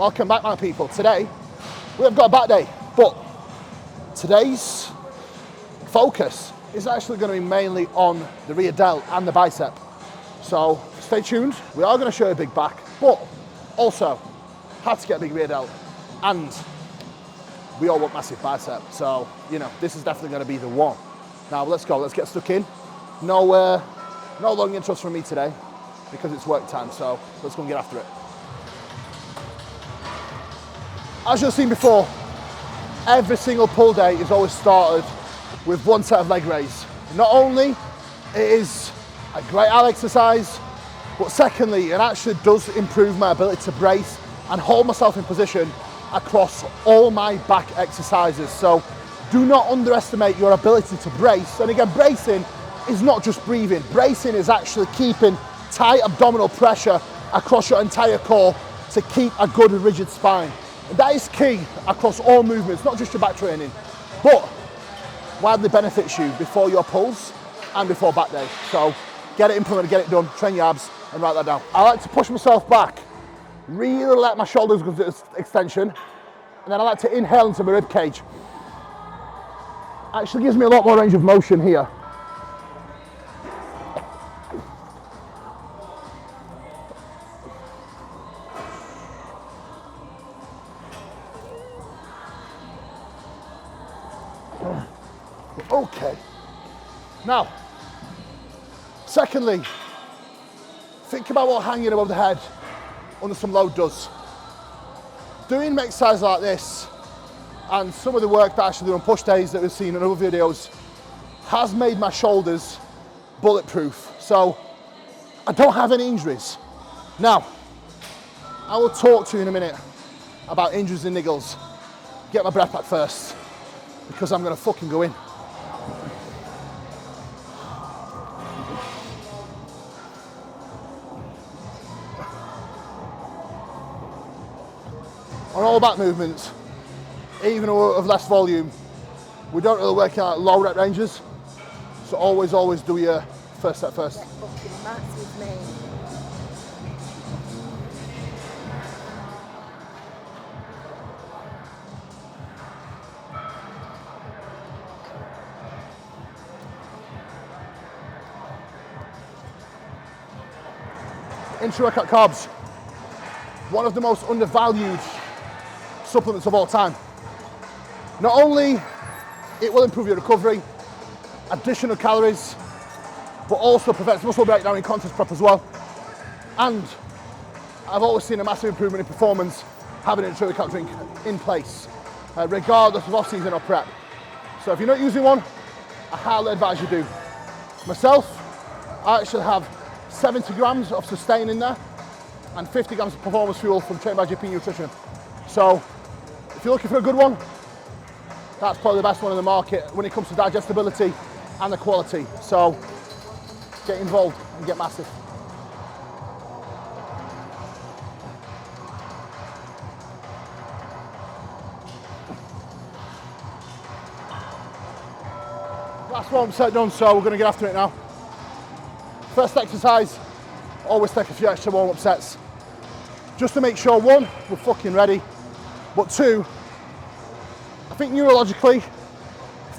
Welcome back, my people. Today, we have got a back day, but today's focus is actually going to be mainly on the rear delt and the bicep. So stay tuned. We are going to show you a big back, but also had to get a big rear delt, and we all want massive bicep. So, you know, this is definitely going to be the one. Now let's go, let's get stuck in. No long intros from me today because it's work time, so let's go and get after it. As you've seen before, every single pull day is always started with one set of leg raise. Not only it is a great ab exercise, but secondly, it actually does improve my ability to brace and hold myself in position across all my back exercises. So do not underestimate your ability to brace. And again, bracing is not just breathing. Bracing is actually keeping tight abdominal pressure across your entire core to keep a good rigid spine. And that is key across all movements, not just your back training, but widely benefits you before your pulls and before back day. So get it implemented, get it done, train your abs, and write that down. I like to push myself back, really let my shoulders go to extension, and then I like to inhale into my rib cage. Actually gives me a lot more range of motion here. Okay. Now, secondly, think about what hanging above the head under some load does. Doing exercises like this and some of the work that I actually do on push days that we've seen in other videos has made my shoulders bulletproof. So I don't have any injuries. Now, I will talk to you in a minute about injuries and niggles. Get my breath back first, because I'm gonna fucking go in. On all back movements, even of less volume, we don't really work out low rep ranges. So always do your first set first. That's fucking massive, mate. Intra-workout carbs, one of the most undervalued supplements of all time. Not only it will improve your recovery, additional calories, but also prevents muscle breakdown in contest prep as well. And I've always seen a massive improvement in performance having an intra-workout drink in place, regardless of off-season or prep. So if you're not using one, I highly advise you do. Myself, I actually have 70 grams of sustain in there and 50 grams of performance fuel from Trained by GP Nutrition. So if you're looking for a good one, that's probably the best one in the market when it comes to digestibility and the quality. So get involved and get massive. Last one set done, so we're going to get after it now. First exercise, always take a few extra warm-up sets, just to make sure, one, we're fucking ready, but two, I think neurologically,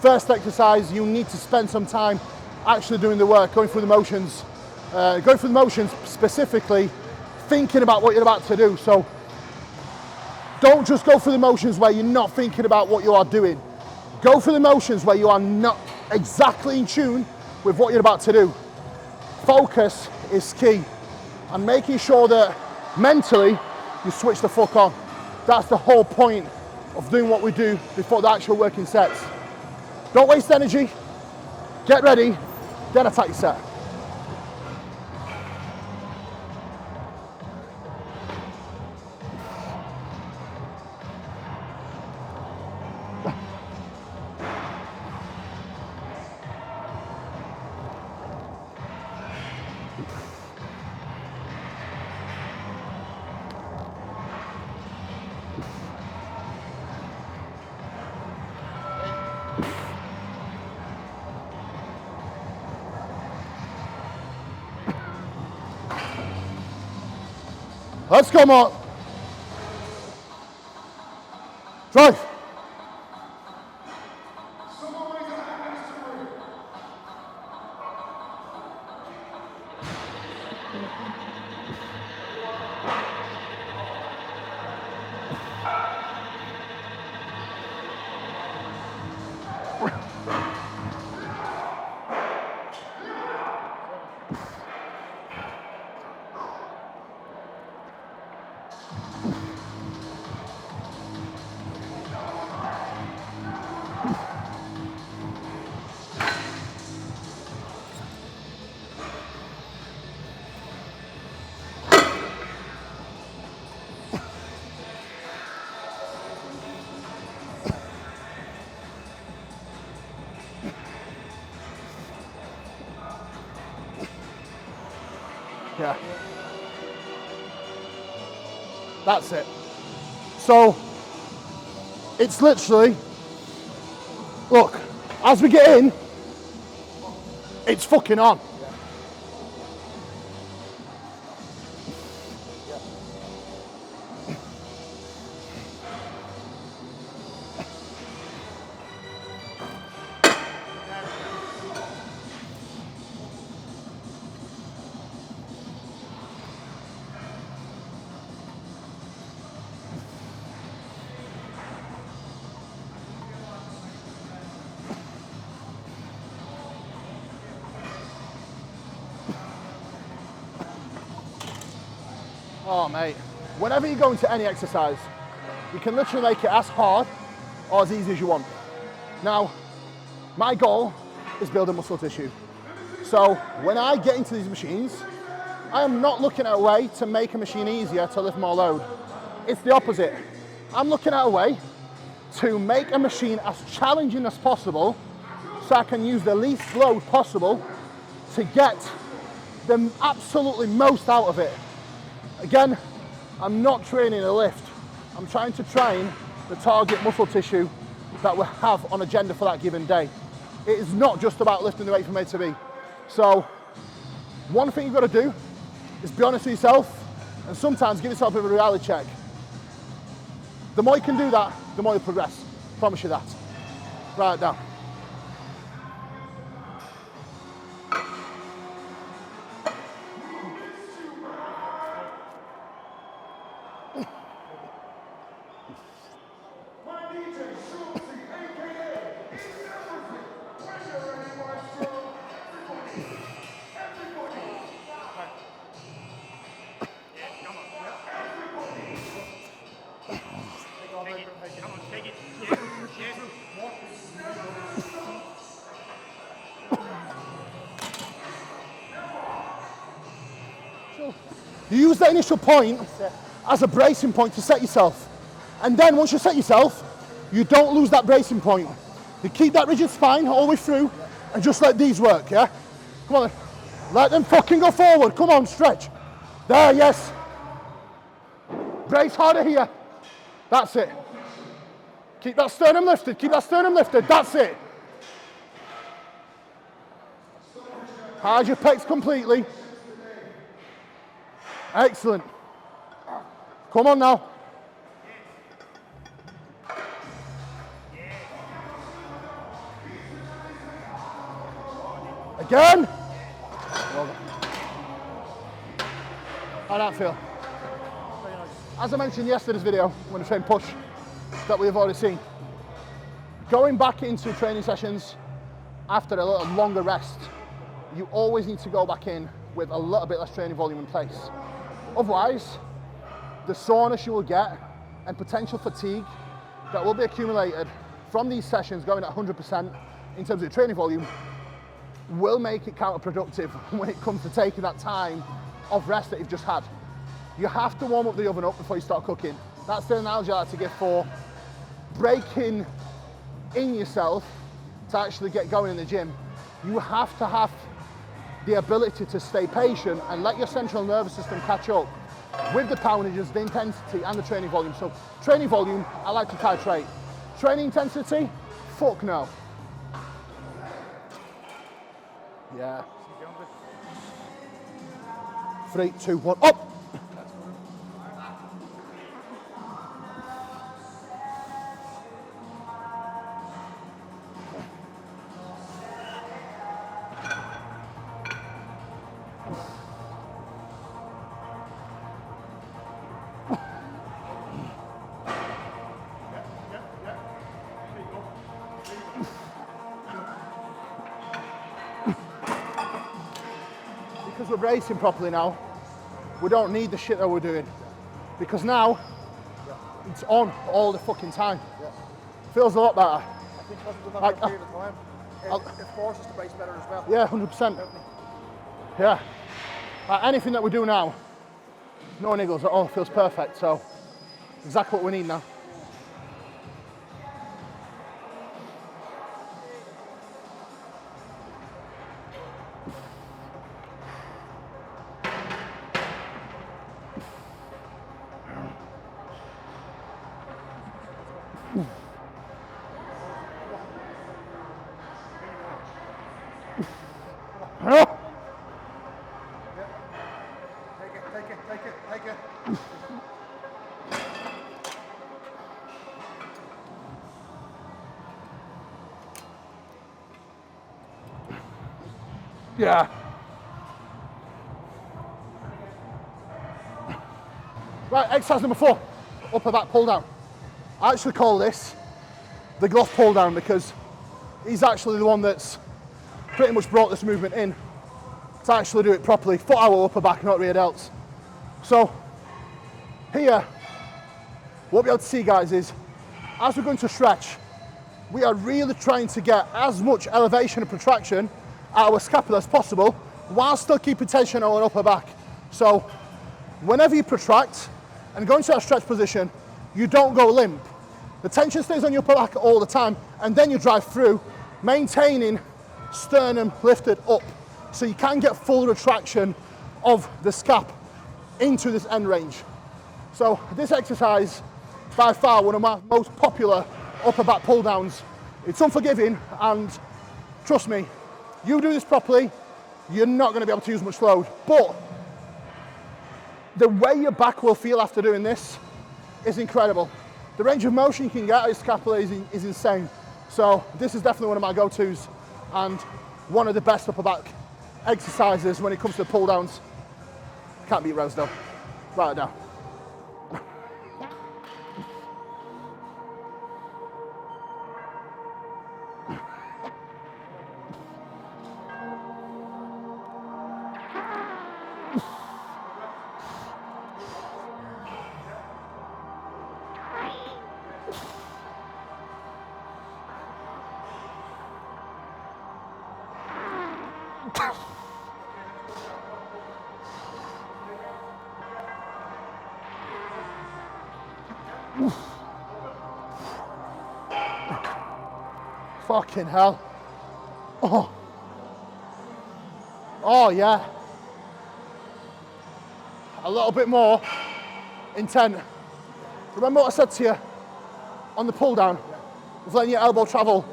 first exercise, you need to spend some time actually doing the work, going through the motions, specifically thinking about what you're about to do. So don't just go through the motions where you're not thinking about what you are doing. Go through the motions where you are not exactly in tune with what you're about to do. Focus is key, and making sure that mentally you switch the fuck on. That's the whole point of doing what we do before the actual working sets. Don't waste energy, get ready, then attack your set. Let's go, Mark. Drive. Yeah. That's it. So it's literally, look, as we get in, it's fucking on. Oh mate, whenever you go into any exercise, you can literally make it as hard or as easy as you want. Now, my goal is building muscle tissue. So when I get into these machines, I am not looking at a way to make a machine easier to lift more load. It's the opposite. I'm looking at a way to make a machine as challenging as possible so I can use the least load possible to get the absolutely most out of it. Again, I'm not training a lift. I'm trying to train the target muscle tissue that we have on agenda for that given day. It is not just about lifting the weight from A to B. So, one thing you've got to do is be honest with yourself and sometimes give yourself a bit of a reality check. The more you can do that, the more you progress. Promise you that. Write it down. You use that initial point as a bracing point to set yourself. And then once you set yourself, you don't lose that bracing point. You keep that rigid spine all the way through and just let these work, yeah? Come on then. Let them fucking go forward. Come on, stretch. There, yes. Brace harder here. That's it. Keep that sternum lifted. Keep that sternum lifted. That's it. Hide your pecs completely. Excellent. Come on now. Again. How'd that feel? As I mentioned in yesterday's video, when I trained push, that we have already seen, going back into training sessions after a little longer rest, you always need to go back in with a little bit less training volume in place. Otherwise, the soreness you will get and potential fatigue that will be accumulated from these sessions going at 100% in terms of the training volume will make it counterproductive when it comes to taking that time of rest that you've just had. You have to warm up the oven up before you start cooking. That's the analogy I like to give for breaking in yourself to actually get going in the gym. You have to have the ability to stay patient and let your central nervous system catch up with the poundages, the intensity and the training volume. So training volume, I like to titrate. Training intensity, fuck no. Yeah. 3, 2, 1, up. we're bracing properly now, we don't need the shit that we're doing. Because now, it's on all the fucking time. Feels a lot better. I think because we've done that for a period of time, it forces us to brace better as well. Yeah, 100%. Yeah. Anything that we do now, no niggles at all, feels perfect. So, exactly what we need now. Take it. Yeah. Right, exercise number 4, upper back pull down. I actually call this the glove pull down because he's actually the one that's pretty much brought this movement in to actually do it properly for our upper back, not rear delts. So here, what we'll be able to see, guys, is as we're going to stretch, we are really trying to get as much elevation and protraction out of our scapula as possible while still keeping tension on our upper back. So whenever you protract and go into that stretch position, you don't go limp. The tension stays on your upper back all the time, and then you drive through, maintaining sternum lifted up, so you can get full retraction of the scap into this end range. So this exercise, by far one of my most popular upper back pull downs. It's unforgiving, and trust me, you do this properly, you're not going to be able to use much load. But the way your back will feel after doing this is incredible. The range of motion you can get out of your scapula is insane. So this is definitely one of my go-tos and one of the best upper back exercises when it comes to pull downs. Can't beat rows though. Write it down. Fucking hell. Oh yeah. A little bit more intent. Remember what I said to you on the pull down? With letting your elbow travel.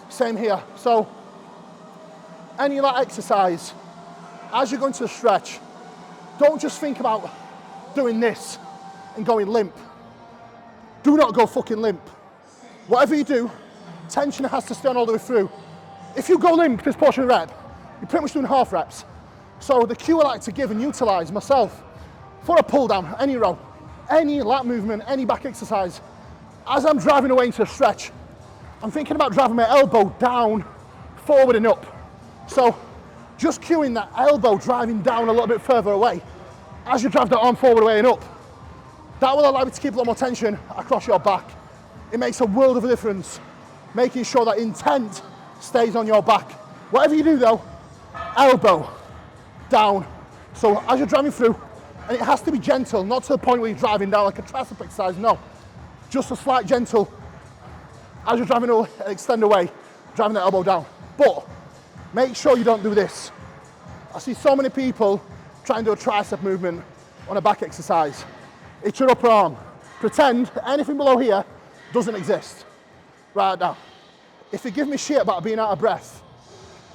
Same here. So any of that exercise, as you're going to stretch, don't just think about doing this and going limp. Do not go fucking limp. Whatever you do, tension has to stay on all the way through. If you go limp this portion of rep, you're pretty much doing half reps. So the cue I like to give and utilize myself for a pull down, any row, any lat movement, any back exercise, as I'm driving away into a stretch, I'm thinking about driving my elbow down, forward and up. So just cueing that elbow driving down a little bit further away as you drive that arm forward, away and up. That will allow you to keep a lot more tension across your back. It makes a world of a difference, making sure that intent stays on your back. Whatever you do though, elbow down. So as you're driving through, and it has to be gentle, not to the point where you're driving down like a tricep exercise, no. Just a slight gentle, as you're driving and extend away, driving the elbow down. But make sure you don't do this. I see so many people try and do a tricep movement on a back exercise. It's your upper arm. Pretend anything below here doesn't exist. Right now. If you give me shit about being out of breath,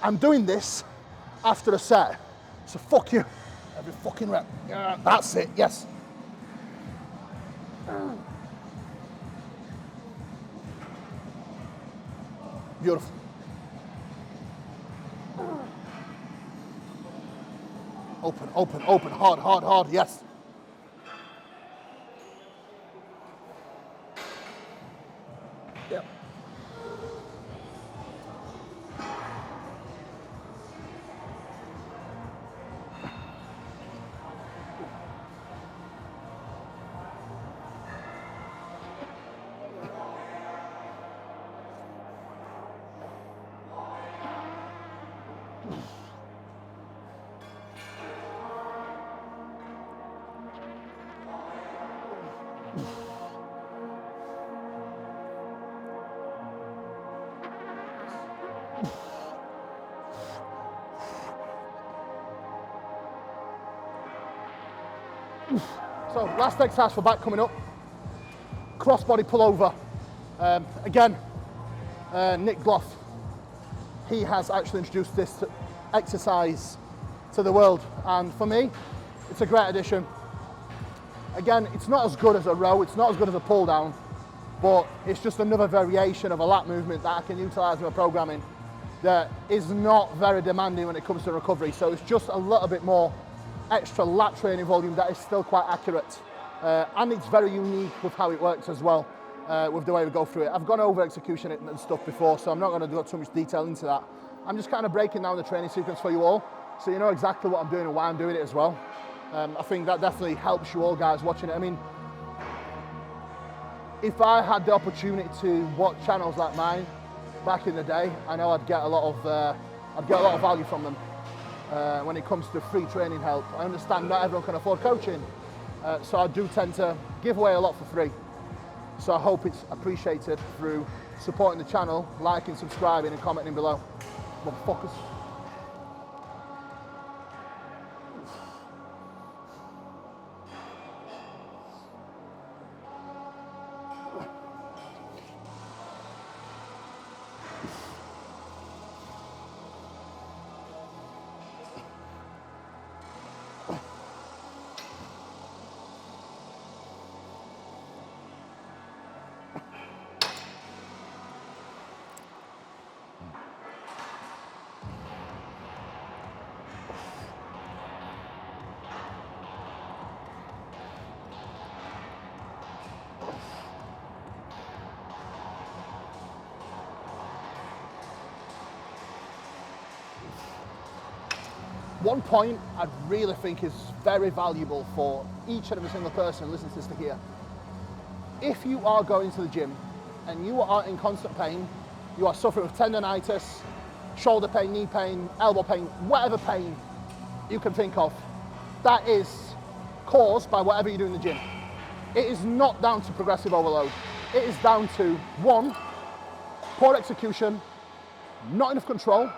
I'm doing this after a set. So fuck you. Every fucking rep. Yeah, that's it, yes. Beautiful. Open, open, open, hard, hard, hard, yes. Yep. So last exercise for back coming up, crossbody pullover. Again, Nick Gloff, he has actually introduced this exercise to the world, and for me, it's a great addition. Again, it's not as good as a row, it's not as good as a pull down, but it's just another variation of a lat movement that I can utilize in my programming that is not very demanding when it comes to recovery. So it's just a little bit more extra lat training volume that is still quite accurate. And it's very unique with how it works as well, with the way we go through it. I've gone over execution and stuff before, so I'm not going to go too much detail into that. I'm just kind of breaking down the training sequence for you all, so you know exactly what I'm doing and why I'm doing it as well. I think that definitely helps you all guys watching it. I mean, if I had the opportunity to watch channels like mine back in the day, I know I'd get a lot of value from them when it comes to free training help. I understand not everyone can afford coaching, so I do tend to give away a lot for free. So I hope it's appreciated through supporting the channel, liking, subscribing, and commenting below. Motherfuckers. One point I really think is very valuable for each and every single person who listens to this to hear. If you are going to the gym and you are in constant pain, you are suffering with tendonitis, shoulder pain, knee pain, elbow pain, whatever pain you can think of, that is caused by whatever you do in the gym. It is not down to progressive overload. It is down to, one, poor execution, not enough control,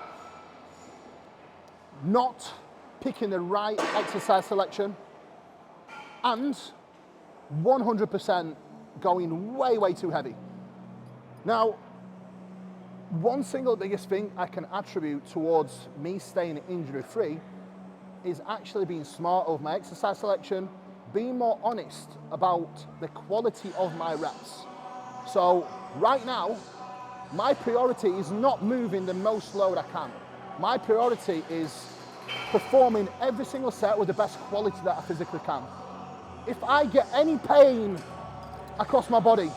not picking the right exercise selection, and 100% going way too heavy. Now, one single biggest thing I can attribute towards me staying injury free is actually being smart of my exercise selection, being more honest about the quality of my reps. So right now, my priority is not moving the most load I can. My priority is performing every single set with the best quality that I physically can. If I get any pain across my body,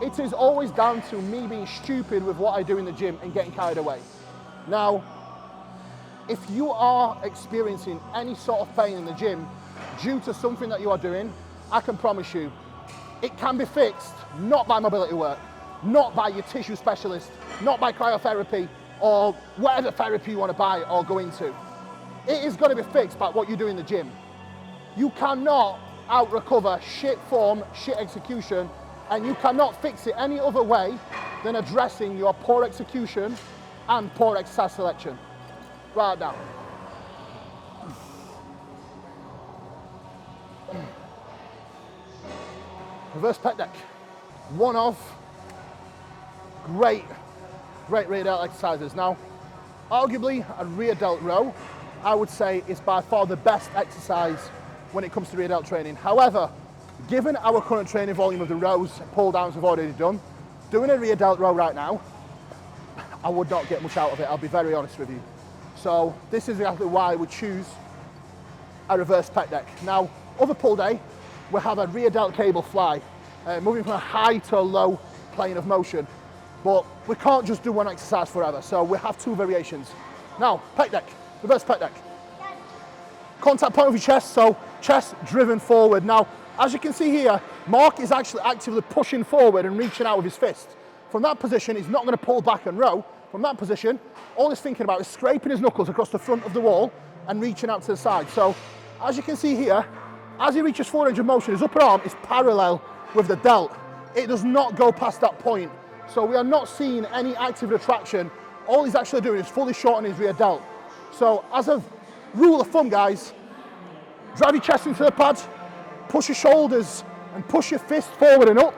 it is always down to me being stupid with what I do in the gym and getting carried away. Now, if you are experiencing any sort of pain in the gym due to something that you are doing, I can promise you, it can be fixed, not by mobility work, not by your tissue specialist, not by cryotherapy, or whatever therapy you want to buy or go into. It is going to be fixed by what you do in the gym. You cannot out-recover shit form, shit execution, and you cannot fix it any other way than addressing your poor execution and poor exercise selection. Right now. Reverse pec deck. One of great rear delt exercises. Now, arguably a rear delt row, I would say is by far the best exercise when it comes to rear delt training. However, given our current training volume of the rows, pull downs we've already done, doing a rear delt row right now, I would not get much out of it, I'll be very honest with you. So this is exactly why I would choose a reverse pec deck. Now, other pull day, we'll have a rear delt cable fly, moving from a high to a low plane of motion. But we can't just do one exercise forever, so we have two variations. Now, pec deck, reverse pec deck. Contact point of your chest, so chest driven forward. Now, as you can see here, Mark is actually actively pushing forward and reaching out with his fist. From that position, he's not going to pull back and row. From that position, all he's thinking about is scraping his knuckles across the front of the wall and reaching out to the side. So, as you can see here, as he reaches forward range of motion, his upper arm is parallel with the delt. It does not go past that point. So we are not seeing any active retraction. All he's actually doing is fully shortening his rear delt. So as a rule of thumb, guys, drive your chest into the pad, push your shoulders and push your fist forward and up.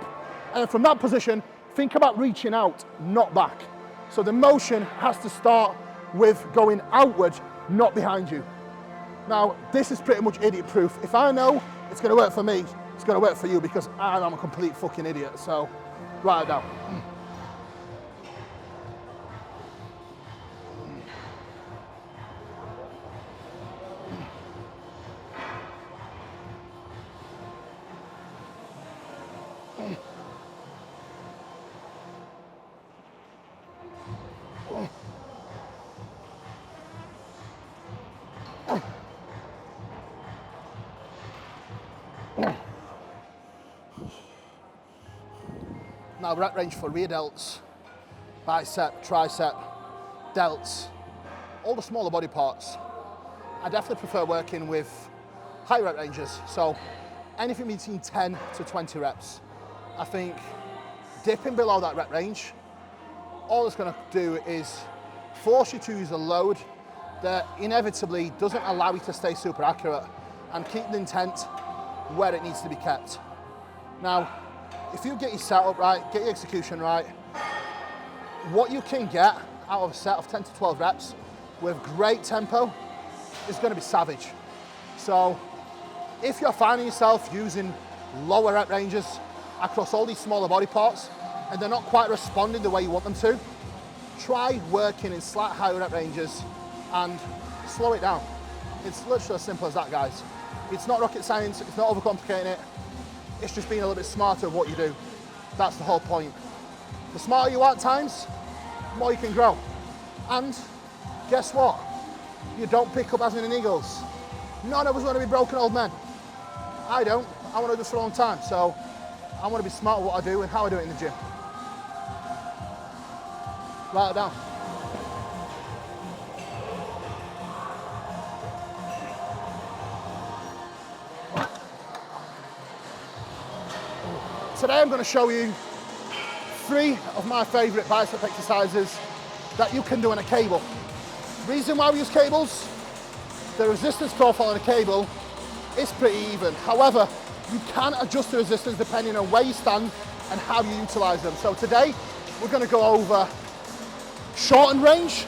And from that position, think about reaching out, not back. So the motion has to start with going outward, not behind you. Now, this is pretty much idiot proof. If I know it's gonna work for me, it's gonna work for you because I'm a complete fucking idiot. So, write it down. Now rep range for rear delts, bicep, tricep, delts, all the smaller body parts. I definitely prefer working with high rep ranges. So anything between 10 to 20 reps. I think dipping below that rep range, all it's gonna do is force you to use a load that inevitably doesn't allow you to stay super accurate and keep the intent where it needs to be kept. Now, if you get your setup right, get your execution right, what you can get out of a set of 10 to 12 reps with great tempo is going to be savage. So if you're finding yourself using lower rep ranges across all these smaller body parts and they're not quite responding the way you want them to, try working in slight higher rep ranges and slow it down. It's literally as simple as that, guys. It's not rocket science, it's not overcomplicating it. It's just being a little bit smarter of what you do. That's the whole point. The smarter you are at times, the more you can grow. And guess what? You don't pick up as in eagles. None of us want to be broken old men. I don't. I want to do this for a long time. So I want to be smart with what I do and how I do it in the gym. Write it down. Today I'm going to show you 3 of my favourite bicep exercises that you can do on a cable. Reason why we use cables, the resistance profile on a cable is pretty even. However, you can adjust the resistance depending on where you stand and how you utilise them. So today we're going to go over shortened range,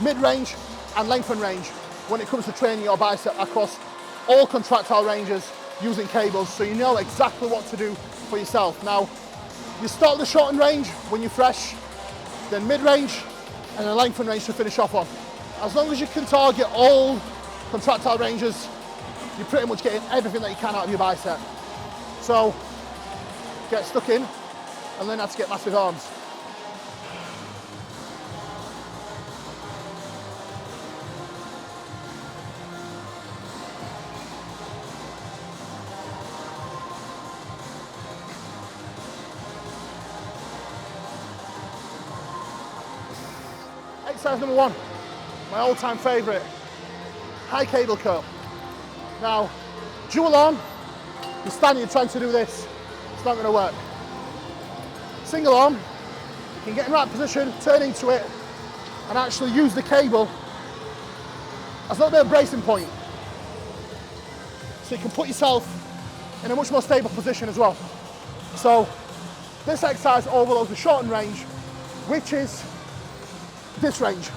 mid-range and lengthened range when it comes to training your bicep across all contractile ranges using cables, so you know exactly what to do for yourself. Now, you start the shortened range when you're fresh, then mid-range, and then lengthened range to finish off on. As long as you can target all contractile ranges, you're pretty much getting everything that you can out of your bicep. So, get stuck in and learn how to get massive arms. Exercise number 1, my all-time favourite, high cable curl. Now, dual arm, you're standing, you're trying to do this, it's not going to work. Single arm, you can get in the right position, turn into it, and actually use the cable as a little bit of a bracing point. So you can put yourself in a much more stable position as well. So, this exercise overloads the shortened range, which is this range.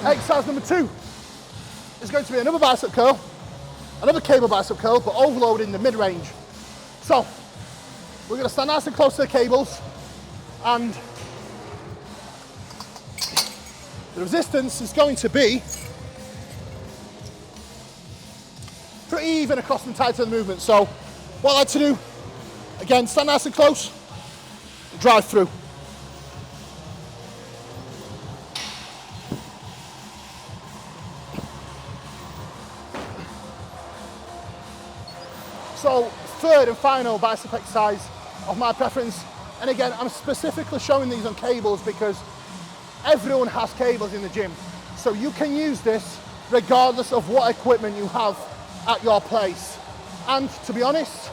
Exercise number 2 is going to be another bicep curl, another cable bicep curl, but overloading the mid-range. So, we're going to stand nice and close to the cables, and the resistance is going to be pretty even across the entirety of the movement. So, what I like to do, again, stand nice and close, drive through. So, third and final bicep exercise of my preference, and again, I'm specifically showing these on cables because everyone has cables in the gym. So you can use this regardless of what equipment you have at your place. And to be honest,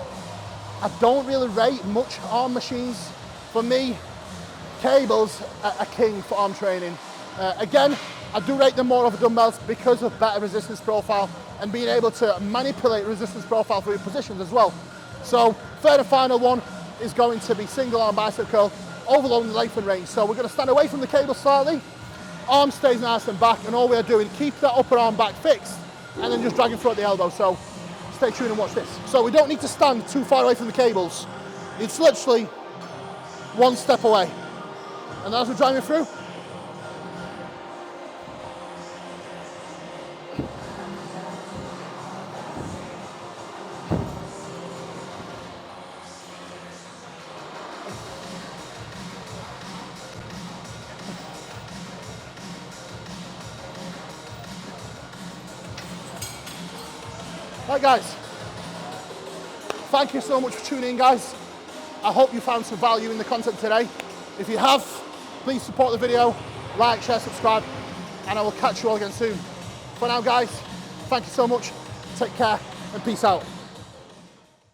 I don't really rate much arm machines. For me, cables are king for arm training. Again, I do rate them more over dumbbells because of better resistance profile and being able to manipulate resistance profile for your positions as well. So third and final one is going to be single arm bicep curl, overloading the length and range. So we're going to stand away from the cable slightly, arm stays nice and back, and all we are doing, keep that upper arm back fixed and then just dragging through at the elbow. So stay tuned and watch this. So we don't need to stand too far away from the cables. It's literally one step away. And as we're driving through, right guys, thank you so much for tuning in, guys. I hope you found some value in the content today. If you have, please support the video, like, share, subscribe, and I will catch you all again soon. For now guys, thank you so much, take care, and peace out.